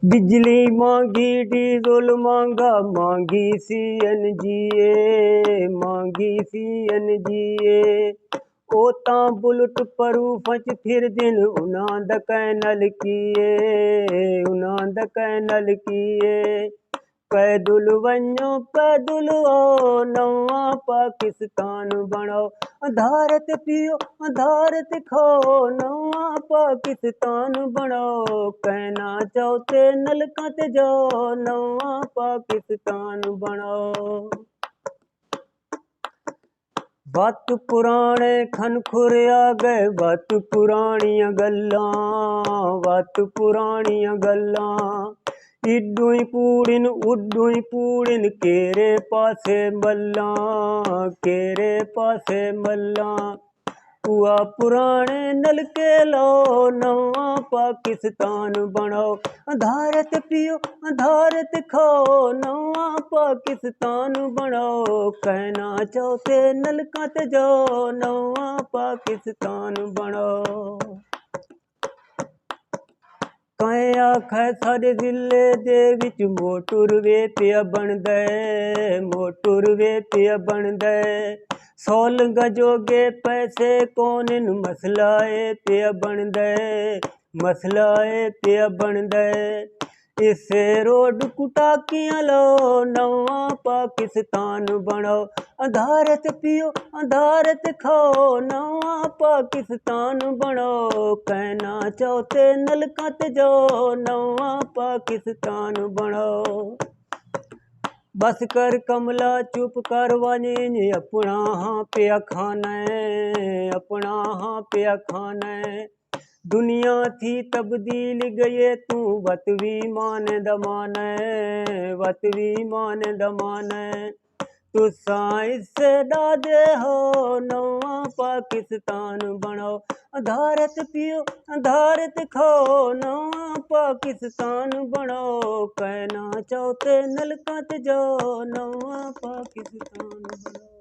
बिजली मांगी डीजल मांगा, मांगी CNG मांगी CNG ओ तां बुलट प्रूफ च फिर दिन उन्हां दा कैनल किए पैदल वञो पैदल आओ नवां पाकिस्तान बणाओ भारत पियो भारत खाओ नवां पाकिस्तान बणाओ कहना चाहो ते नलकां ते जाओ नवां पाकिस्तान बणाओ। वत पुराने खन खुर आ गए वत पुरानियां गल्लां इड्डू ही पूड़िन केरे पासे मल्लां उआ पुराने नलके लो नवां पाकिस्तान बणाओ भारत पियो भारत खाओ नवां पाकिस्तान बणाओ कहना चाहो ते नलकां ते जाओ नवां पाकिस्तान बणाओ। कहें आखै साडे जिले दे विच मोटरवे पिया बनदे सोलंगा जोगे पैसे कौन मसला पिया बनदे इसे रोड कुटाकियां लो नवां पाकिस्तान बणाओ भारत पियो भारत खाओ नवां पाकिस्तान बणाओ कहना चाहो ते नलकां ते जाओ नवां पाकिस्तान बणाओ। बस कर कमला चुप कर वानी अपना हाँ पिया खाना दुनिया थी तब्दील गए तू वतवी मान दमाने तुसा इससे डादे हो नवां पाकिस्तान बणाओ भारत पियो भारत खाओ नवां पाकिस्तान बणाओ कहना चाहो ते नलकां ते जाओ नवां पाकिस्तान बणाओ।